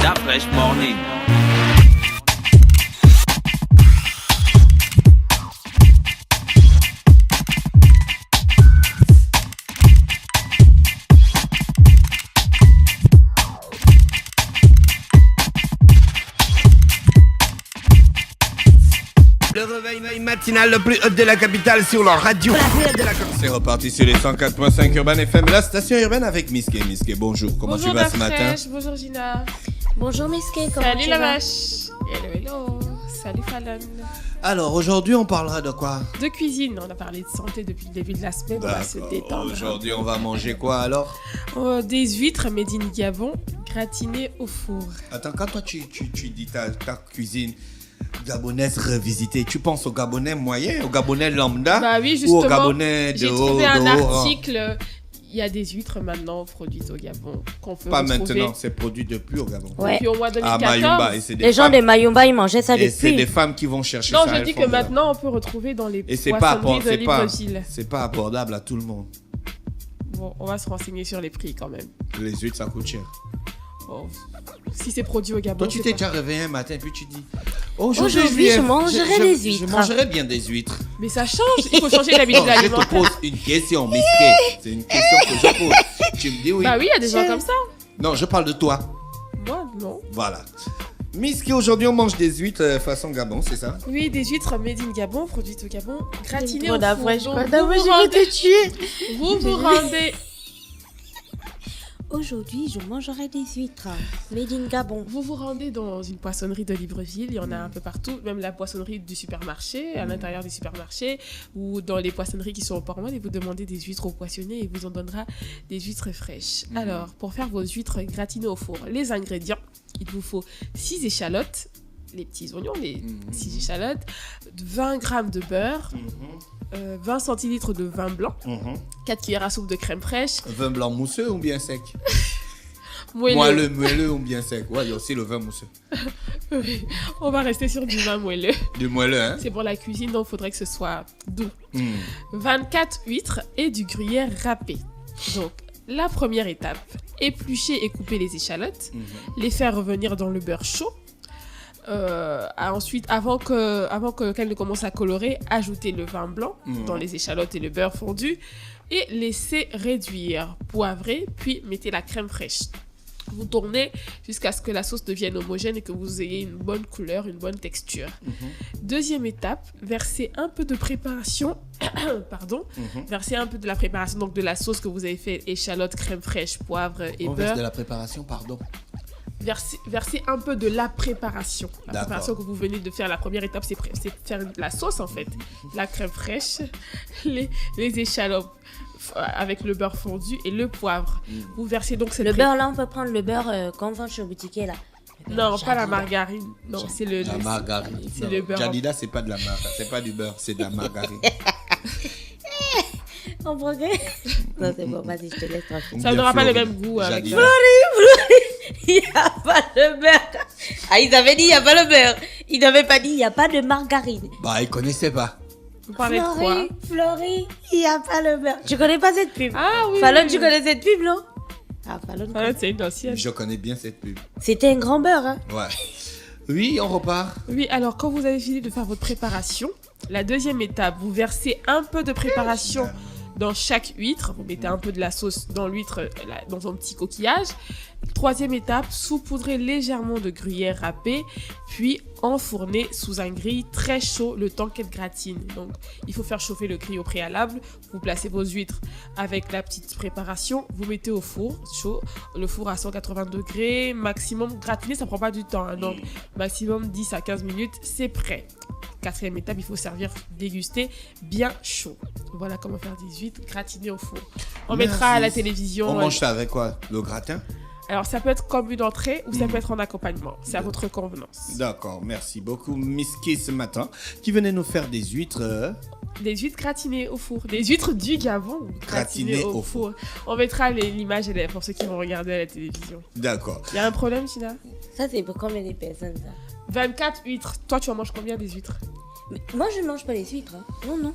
La Fresh Morning. Le réveil matinal le plus haut de la capitale sur la radio. C'est reparti sur les 104.5 Urban FM, la station urbaine avec Miské. Miské, bonjour. Comment tu vas ce matin? Bonjour Gina. Bonjour Miské, comment Salut tu la vas? vache. Hello. Salut Fallon. Alors aujourd'hui on parlera de quoi? De cuisine, on a parlé de santé depuis le début de la semaine, on va se détendre. Aujourd'hui on va manger quoi alors? Des huîtres made in Gabon, gratinées au four. Attends, quand toi tu dis ta cuisine gabonaise revisitée, tu penses au Gabonais moyen, au Gabonais lambda? Bah oui, ou justement, au Gabonais de j'ai haut, trouvé un de haut rang? article, il y a des huîtres maintenant produites au Gabon qu'on peut Pas retrouver. maintenant, c'est produit depuis au Gabon. Ouais. Depuis au mois À 2014. Mayumba, et c'est des Les gens femmes. de Mayumba, ils mangeaient ça Et c'est des depuis. femmes qui vont chercher Non, ça. je elles dis font que de- maintenant on peut retrouver dans les Et c'est pas, poissonneries de c'est pas, Libreville. c'est pas abordable à tout le monde. Bon, on va se renseigner sur les prix quand même. Les huîtres, ça coûte cher. Bon, si c'est produit au Gabon. Toi, tu c'est t'es pas- déjà réveillé un matin, puis tu dis Aujourd'hui, je mangerai des huîtres. Je mangerai bien des huîtres. Mais ça change, il faut changer l'habitude Non, je te alimentaire. pose une question, Miské. C'est une question que je pose. Tu me dis oui. Bah oui, il y a des gens comme ça. Non, je parle de toi. Moi, non. Voilà. Miské, aujourd'hui, on mange des huîtres façon Gabon, c'est ça? Oui, des huîtres made in Gabon, produites au Gabon, gratinées Trop au four. d'affrèche, Donc, quoi. vous D'avoir, vous je vais rendez- te tuer. vous rendez... Aujourd'hui, je mangerai des huîtres. Made in Gabon. Vous vous rendez dans une poissonnerie de Libreville, il y en a un peu partout, même la poissonnerie du supermarché, à l'intérieur du supermarché, ou dans les poissonneries qui sont au Port-Royal, et vous demandez des huîtres au poissonnier et il vous en donnera des huîtres fraîches. Alors, pour faire vos huîtres gratinées au four, les ingrédients, il vous faut 6 échalotes, les petits oignons, les 6 échalotes, 20 g de beurre, 20 centilitres de vin blanc, 4 cuillères à soupe de crème fraîche, Vin blanc mousseux ou bien sec? moelleux. Moelleux ou bien sec? Ouais, il y a aussi le vin mousseux. Oui, on va rester sur du vin moelleux. Du moelleux, hein? C'est pour la cuisine, donc il faudrait que ce soit doux. 24 huîtres et du gruyère râpé. Donc, la première étape, éplucher et couper les échalotes, les faire revenir dans le beurre chaud. Ensuite, avant qu'elles ne commencent à colorer, ajouter le vin blanc dans les échalotes et le beurre fondu et laisser réduire, poivrer, puis mettez la crème fraîche. Vous tournez jusqu'à ce que la sauce devienne homogène et que vous ayez une bonne couleur, une bonne texture. Deuxième étape, versez un peu de préparation, versez un peu de la préparation, donc de la sauce que vous avez fait, échalotes, crème fraîche, poivre et On beurre. verse de la préparation, pardon. Versez un peu de la préparation. La D'accord. préparation que vous venez de faire, la première étape, c'est faire la sauce en fait. La crème fraîche, les échalotes avec le beurre fondu et le poivre. Vous versez donc cette Le beurre, là, on peut prendre le beurre qu'on vend chez le boutiquier, là. Le beurre Non, pas la Jadida. margarine. Non, c'est le... La margarine. C'est Non, le beurre. Jadida, c'est pas de la margarine, c'est pas du beurre, c'est de la margarine. On progresse. Non, c'est bon, vas-y, je te laisse tranquille. Ça n'aura pas le même goût avec Jadida. ça. Il n'y a pas de beurre. Ah, ils avaient dit il n'y a pas le beurre. Ils n'avaient pas dit il n'y a pas de margarine. Bah, ils connaissaient pas. Vous parlez de quoi? Florie, il n'y a pas le beurre. Tu connais pas cette pub? Ah oui. Fallon, tu connais cette pub, non? Ah, Fallon. Ah, c'est une ancienne. Je connais bien cette pub. C'était un grand beurre, hein? Ouais. Oui, on repart. Oui, alors quand vous avez fini de faire votre préparation, la deuxième étape, vous versez un peu de préparation dans chaque huître. Vous mettez un peu de la sauce dans l'huître, dans un petit coquillage. Troisième étape, saupoudrez légèrement de gruyère râpée, puis enfournez sous un grill très chaud le temps qu'elle gratine. Donc, il faut faire chauffer le grill au préalable. Vous placez vos huîtres avec la petite préparation. Vous mettez au four chaud, le four à 180 degrés, maximum gratiner, ça prend pas du temps. Hein, donc, maximum 10 à 15 minutes, c'est prêt. Quatrième étape, il faut servir, déguster bien chaud. Voilà comment faire des huîtres gratinées au four. On mettra à la télévision. On mange ça avec quoi? Le gratin? Alors, ça peut être comme une entrée ou ça peut être en accompagnement. C'est à votre convenance. D'accord, merci beaucoup Miské ce matin qui venait nous faire des huîtres. Des huîtres gratinées au four. Des huîtres du Gabon gratinées au four. On mettra l'image pour ceux qui vont regarder à la télévision. D'accord. Il y a un problème, Sina? Ça, c'est pour combien de personnes, ça? 24 huîtres. Toi, tu en manges combien des huîtres? Mais moi, je ne mange pas les huîtres. Hein. Non, non.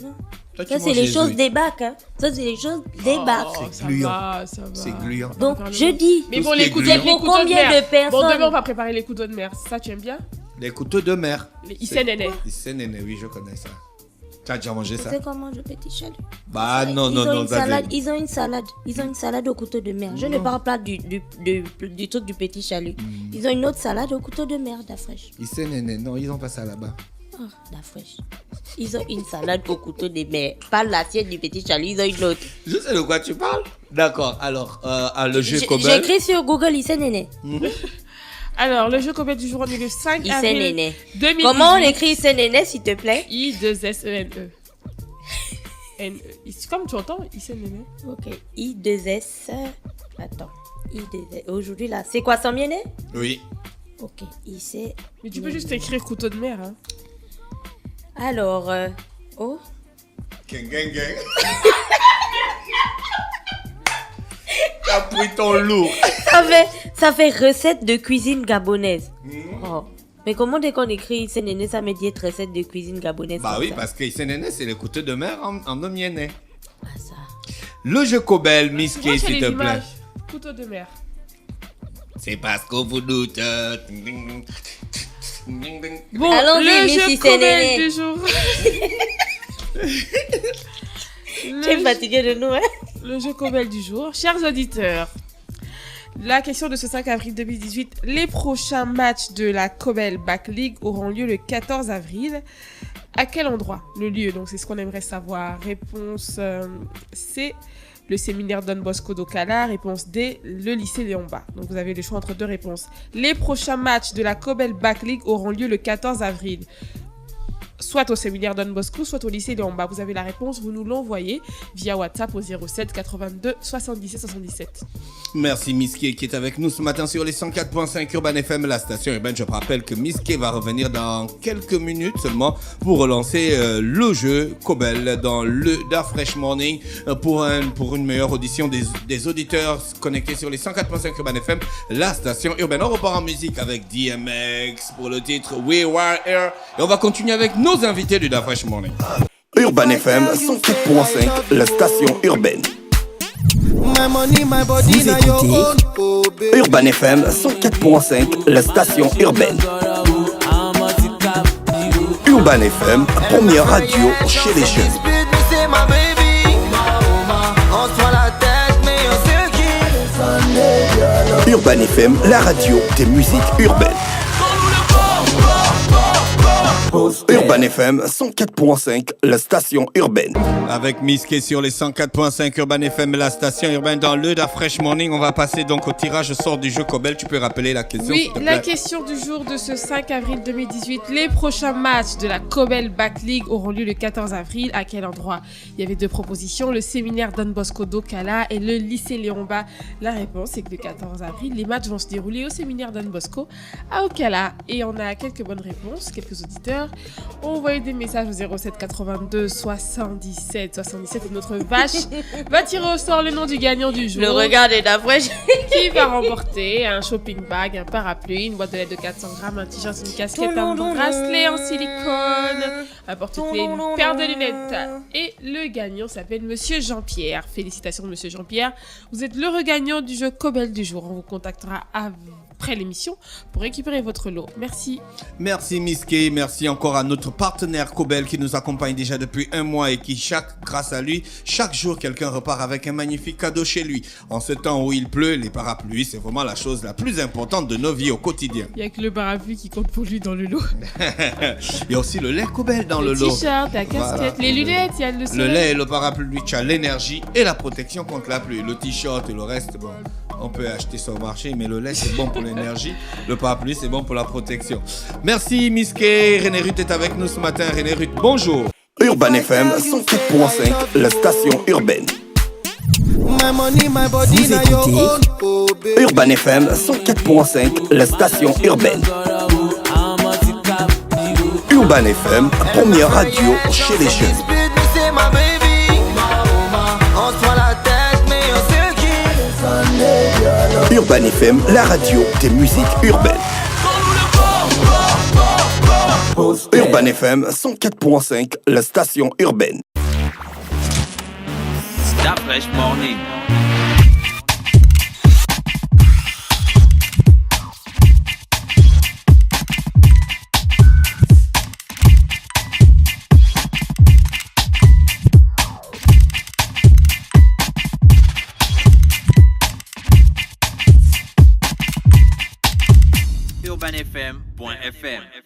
Toi, tu Ça, c'est manges les choses huîtres. des bacs. Hein. Ça, c'est les choses des bacs. Oh, C'est ça gluant. va, ça va. C'est gluant. Donc, Parle-moi. je dis, Mais Tout bon, ce qui les est couteaux, gluant. les pour couteaux combien mer. de personnes? Bon, demain, on va préparer les couteaux de mer. Ça, tu aimes bien? Les couteaux de mer. Les Issei-Nene. Issei-Nene, oui, je connais ça. Tu as déjà mangé tu ça? sais comment je petit chalut? Bah non, Ils non, ont non, une ça salade. Ils ont une salade. Ils ont une salade au couteau de mer. Je ne parle pas du truc du petit chalut. Ils ont une autre salade au couteau de mer, d'Afresh. Issei-Nene, non, ils ont pas ça là-bas. Oh, d'Afresh. Ils ont une salade au couteau de mer. Pas l'assiette du petit chalut, ils ont une autre. Je sais de quoi tu parles. D'accord, alors, le jeu J'ai Cobel. écrit sur Google Issei-Nene. Alors, le jeu Cobel du jour, on est le 5 avril Issei-Nene. 2018. Comment on écrit Issei-Nene, s'il te plaît? I-2-S-E-N-E. Comme tu entends, Issei-Nene. Ok. I2S. Attends. I2S. Aujourd'hui, là, c'est quoi, son miennet? Oui. Ok. Issei. Mais tu peux juste écrire couteau de mer. Hein. Alors. Oh. Gang, gang, gang. T'as pris ton lourd. Ça fait recette de cuisine gabonaise. Oh. Mais comment dès qu'on écrit Issei-Nene, ça me dit être recette de cuisine gabonaise? Bah comme oui, ça? parce que Issei-Nene, c'est les couteaux de mer en omienné. Ah, ça. Le jeu Cobel, Miss Tu vois, K, j'ai s'il te les plaît. images. Couteau de mer. C'est parce qu'on vous doute. Bon, Allons-y, le Miss jeu Issei-Nene. Cobel du jour. Tu es fatigué de nous, hein? Le jeu Cobel du jour. Chers auditeurs, la question de ce 5 avril 2018. Les prochains matchs de la Cobel Back League auront lieu le 14 avril. À quel endroit? Le lieu, donc c'est ce qu'on aimerait savoir. Réponse C, le séminaire Don Bosco d'Ocala. Réponse D, le lycée Léon-Bas. Donc vous avez le choix entre deux réponses. Les prochains matchs de la Cobel Back League auront lieu le 14 avril. Soit au séminaire Don Bosco, soit au lycée Léon-Bas. Vous avez la réponse, vous nous l'envoyez via WhatsApp au 07 82 77 77. Merci Miss K qui est avec nous ce matin sur les 104.5 Urban FM, la station urbaine. Je rappelle que Miss K va revenir dans quelques minutes seulement pour relancer le jeu Cobel dans le Da Fresh Morning pour une meilleure audition des auditeurs connectés sur les 104.5 Urban FM, la station urbaine. On repart en musique avec DMX pour le titre We Were Here et on va continuer avec nos invités du Da Fresh Morning. Urban FM 104.5, la station urbaine. Vous écoutez Urban FM 104.5, la station urbaine. Urban FM, première radio chez les jeunes. Urban FM, la radio des musiques urbaines. Urban FM 104.5, la station urbaine. Avec Miss K sur les 104.5 Urban FM, la station urbaine dans le Da Fresh Morning. On va passer donc au tirage au sort du jeu Cobel. Tu peux rappeler la question? Oui, s'il te la plaît? question du jour de ce 5 avril 2018. Les prochains matchs de la Cobel Back League auront lieu le 14 avril. À quel endroit? Il y avait deux propositions, le séminaire Don Bosco d'Ocala et le lycée Léon-Bas. La réponse c'est que le 14 avril, les matchs vont se dérouler au séminaire Don Bosco à Ocala. Et on a quelques bonnes réponses, quelques auditeurs ont envoyé des messages au 07 82 77 77 et notre vache va tirer au sort le nom du gagnant du jour. Le regard de d'Afresh. Qui va remporter un shopping bag, un parapluie, une boîte de lettres de 400 grammes, un t-shirt, une casquette, un bracelet en silicone, un porte-clés, une paire de lunettes. Et le gagnant s'appelle Monsieur Jean-Pierre. Félicitations Monsieur Jean-Pierre. Vous êtes le regagnant du jeu Cobel du jour. On vous contactera après l'émission pour récupérer votre lot. Merci. Merci Miss K, merci encore à notre partenaire Cobel qui nous accompagne déjà depuis un mois et qui, grâce à lui, chaque jour quelqu'un repart avec un magnifique cadeau chez lui. En ce temps où il pleut, les parapluies, c'est vraiment la chose la plus importante de nos vies au quotidien. Il n'y a que le parapluie qui compte pour lui dans le lot. Il y a aussi le lait Cobel dans le lot. T-shirt, la casquette, Voilà. les lunettes, il y a le Le soleil. lait et le parapluie, tu as l'énergie et la protection contre la pluie. Le t-shirt et le reste, bon, on peut acheter ça au marché, mais le lait c'est bon pour l'énergie. Le parapluie c'est bon pour la protection. Merci Miss K. René Ruth est avec nous ce matin. René Ruth, bonjour. Urban FM 104.5, la station urbaine. Vous écoutez Urban FM 104.5, la station urbaine. Urban FM, première radio chez les jeunes. Urban FM, la radio des musiques urbaines. Urban FM 104.5, la station urbaine. Stop Fresh Morning. urbanfm.fm